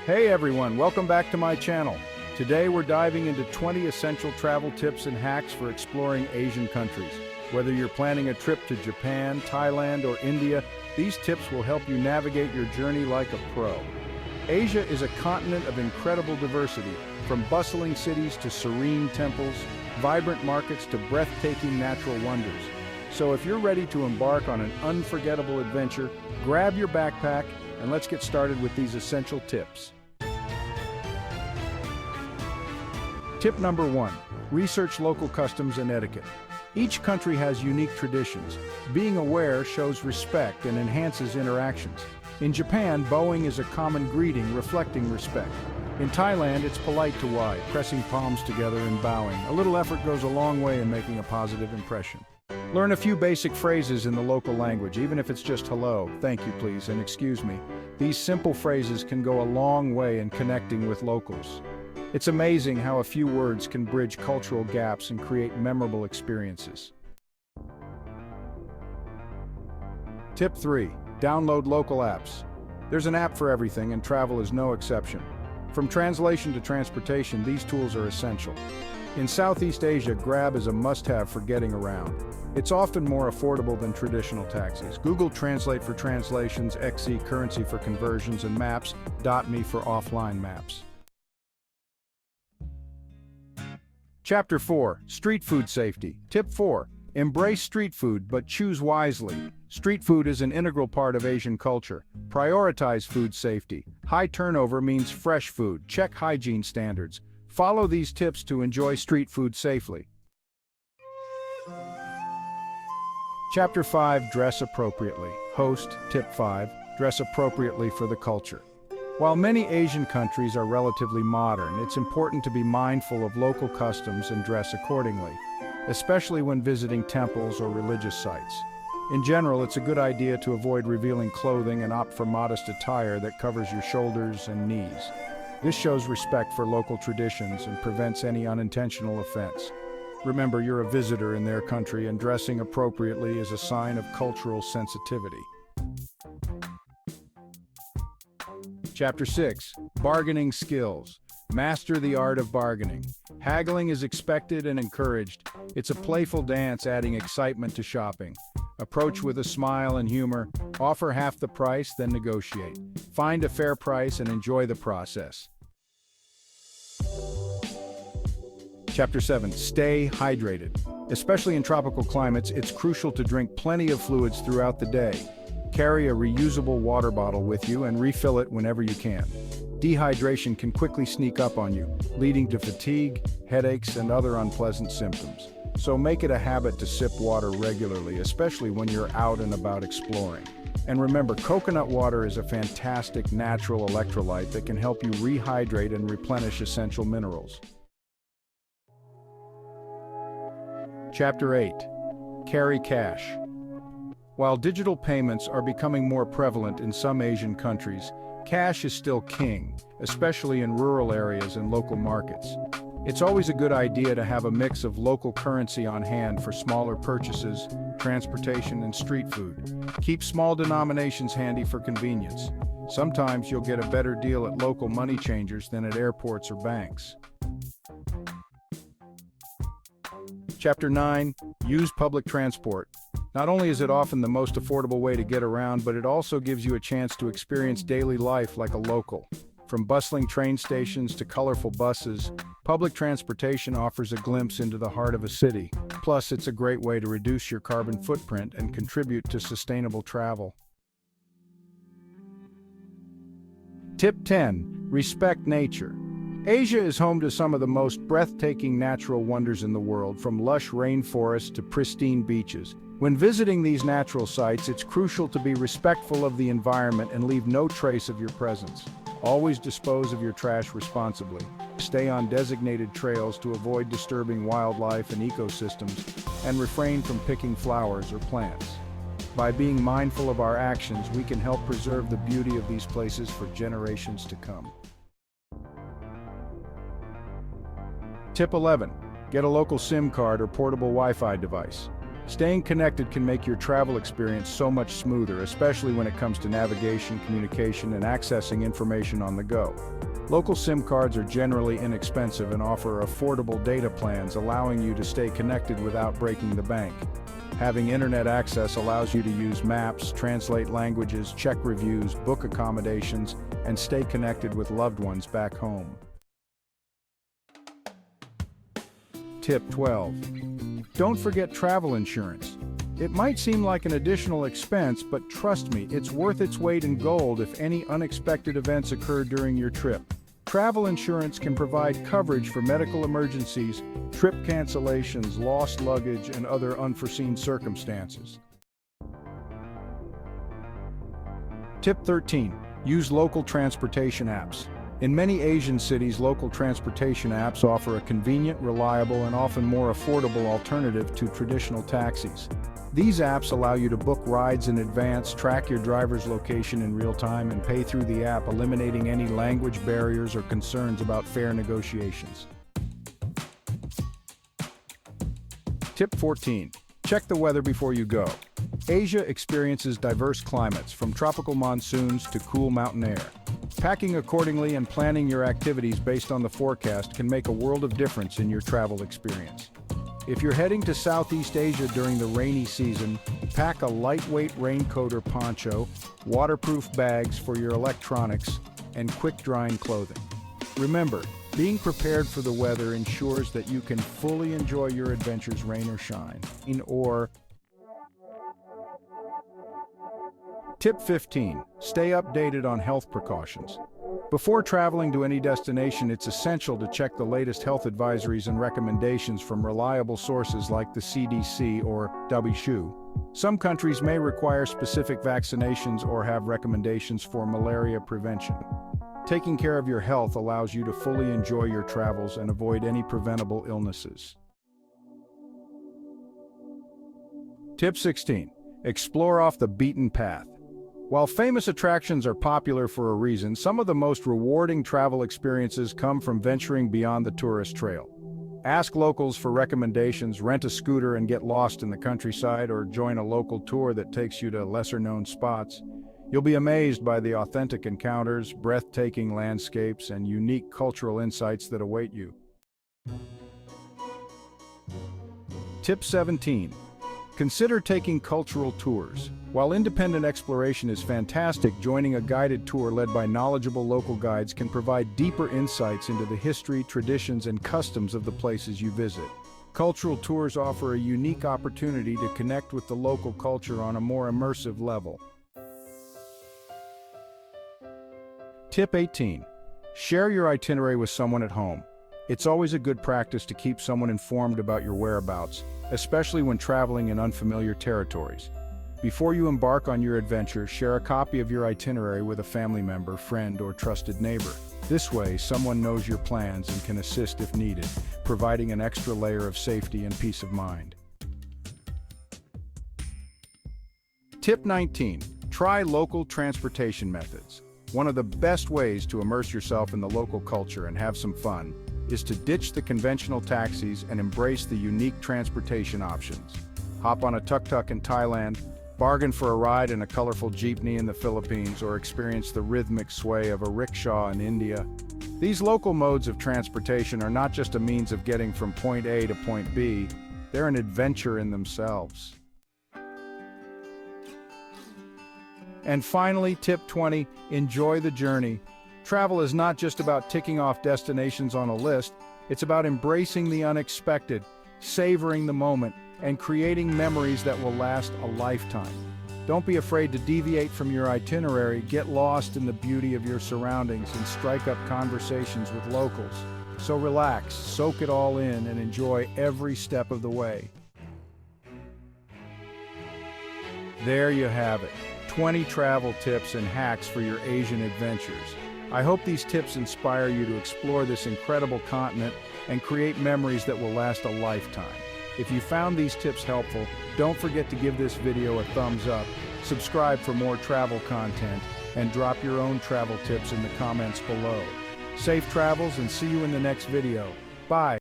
Hey everyone, welcome back to my channel. Today we're diving into 20 essential travel tips and hacks for exploring Asian countries. Whether you're planning a trip to Japan, Thailand, or India, these tips will help you navigate your journey like a pro. Asia is a continent of incredible diversity, from bustling cities to serene temples, vibrant markets to breathtaking natural wonders. So if you're ready to embark on an unforgettable adventure, grab your backpack and let's get started with these essential tips. Tip number 1. Research local customs and etiquette. Each country has unique traditions. Being aware shows respect and enhances interactions. In Japan, bowing is a common greeting reflecting respect. In Thailand, it's polite to wave, pressing palms together and bowing. A little effort goes a long way in making a positive impression. Learn a few basic phrases in the local language, even if it's just hello, thank you please, and excuse me. These simple phrases can go a long way in connecting with locals. It's amazing how a few words can bridge cultural gaps and create memorable experiences. Tip 3. Download local apps. There's an app for everything, and travel is no exception. From translation to transportation, these tools are essential. In Southeast Asia, Grab is a must-have for getting around. It's often more affordable than traditional taxis. Google Translate for translations, XE Currency for conversions, and Maps.me for offline maps. Chapter 4. Street food safety. Tip 4. Embrace street food, but choose wisely. Street food is an integral part of Asian culture. Prioritize food safety. High turnover means fresh food. Check hygiene standards. Follow these tips to enjoy street food safely. Chapter 5. Dress appropriately. Host. Tip 5. Dress appropriately for the culture. While many Asian countries are relatively modern, it's important to be mindful of local customs and dress accordingly, especially when visiting temples or religious sites. In general, it's a good idea to avoid revealing clothing and opt for modest attire that covers your shoulders and knees. This shows respect for local traditions and prevents any unintentional offense. Remember, you're a visitor in their country, and dressing appropriately is a sign of cultural sensitivity. Chapter 6. Bargaining skills. Master the art of bargaining. Haggling is expected and encouraged. It's a playful dance, adding excitement to shopping. Approach with a smile and humor. Offer half the price, then negotiate. Find a fair price and enjoy the process. Chapter 7. Stay hydrated. Especially in tropical climates, it's crucial to drink plenty of fluids throughout the day. Carry a reusable water bottle with you and refill it whenever you can. Dehydration can quickly sneak up on you, leading to fatigue, headaches, and other unpleasant symptoms. So make it a habit to sip water regularly, especially when you're out and about exploring. And remember, coconut water is a fantastic natural electrolyte that can help you rehydrate and replenish essential minerals. Chapter 8. Carry cash. While digital payments are becoming more prevalent in some Asian countries, cash is still king, especially in rural areas and local markets. It's always a good idea to have a mix of local currency on hand for smaller purchases, transportation, and street food. Keep small denominations handy for convenience. Sometimes you'll get a better deal at local money changers than at airports or banks. Chapter 9. Use public transport. Not only is it often the most affordable way to get around, but it also gives you a chance to experience daily life like a local. From bustling train stations to colorful buses, public transportation offers a glimpse into the heart of a city. Plus, it's a great way to reduce your carbon footprint and contribute to sustainable travel. Tip 10. Respect nature. Asia is home to some of the most breathtaking natural wonders in the world, from lush rainforests to pristine beaches. When visiting these natural sites, it's crucial to be respectful of the environment and leave no trace of your presence. Always dispose of your trash responsibly. Stay on designated trails to avoid disturbing wildlife and ecosystems, and refrain from picking flowers or plants. By being mindful of our actions, we can help preserve the beauty of these places for generations to come. Tip 11. Get a local SIM card or portable Wi-Fi device. Staying connected can make your travel experience so much smoother, especially when it comes to navigation, communication, and accessing information on the go. Local SIM cards are generally inexpensive and offer affordable data plans, allowing you to stay connected without breaking the bank. Having internet access allows you to use maps, translate languages, check reviews, book accommodations, and stay connected with loved ones back home. Tip 12. Don't forget travel insurance. It might seem like an additional expense, but trust me, it's worth its weight in gold if any unexpected events occur during your trip. Travel insurance can provide coverage for medical emergencies, trip cancellations, lost luggage, and other unforeseen circumstances. Tip 13. Use local transportation apps. In many Asian cities, local transportation apps offer a convenient, reliable, and often more affordable alternative to traditional taxis. These apps allow you to book rides in advance, track your driver's location in real time, and pay through the app, eliminating any language barriers or concerns about fare negotiations. Tip 14. Check the weather before you go. Asia experiences diverse climates, from tropical monsoons to cool mountain air. Packing accordingly and planning your activities based on the forecast can make a world of difference in your travel experience. If you're heading to Southeast Asia during the rainy season, pack a lightweight raincoat or poncho, waterproof bags for your electronics, and quick-drying clothing. Remember, being prepared for the weather ensures that you can fully enjoy your adventures, rain or shine. Tip 15. Stay updated on health precautions. Before traveling to any destination, it's essential to check the latest health advisories and recommendations from reliable sources like the CDC or WHO. Some countries may require specific vaccinations or have recommendations for malaria prevention. Taking care of your health allows you to fully enjoy your travels and avoid any preventable illnesses. Tip 16. Explore off the beaten path. While famous attractions are popular for a reason, some of the most rewarding travel experiences come from venturing beyond the tourist trail. Ask locals for recommendations, rent a scooter and get lost in the countryside, or join a local tour that takes you to lesser-known spots. You'll be amazed by the authentic encounters, breathtaking landscapes, and unique cultural insights that await you. Tip 17. Consider taking cultural tours. While independent exploration is fantastic, joining a guided tour led by knowledgeable local guides can provide deeper insights into the history, traditions, and customs of the places you visit. Cultural tours offer a unique opportunity to connect with the local culture on a more immersive level. Tip 18. Share your itinerary with someone at home. It's always a good practice to keep someone informed about your whereabouts, especially when traveling in unfamiliar territories. Before you embark on your adventure, share a copy of your itinerary with a family member, friend, or trusted neighbor. This way, someone knows your plans and can assist if needed, providing an extra layer of safety and peace of mind. Tip 19. Try local transportation methods. One of the best ways to immerse yourself in the local culture and have some fun is to ditch the conventional taxis and embrace the unique transportation options. Hop on a tuk-tuk in Thailand, bargain for a ride in a colorful jeepney in the Philippines, or experience the rhythmic sway of a rickshaw in India. These local modes of transportation are not just a means of getting from point A to point B, they're an adventure in themselves. And finally, tip 20, enjoy the journey. Travel is not just about ticking off destinations on a list, it's about embracing the unexpected, savoring the moment, and creating memories that will last a lifetime. Don't be afraid to deviate from your itinerary, get lost in the beauty of your surroundings, and strike up conversations with locals. So relax, soak it all in, and enjoy every step of the way. There you have it, 20 travel tips and hacks for your Asian adventures. I hope these tips inspire you to explore this incredible continent and create memories that will last a lifetime. If you found these tips helpful, don't forget to give this video a thumbs up, subscribe for more travel content, and drop your own travel tips in the comments below. Safe travels and see you in the next video. Bye.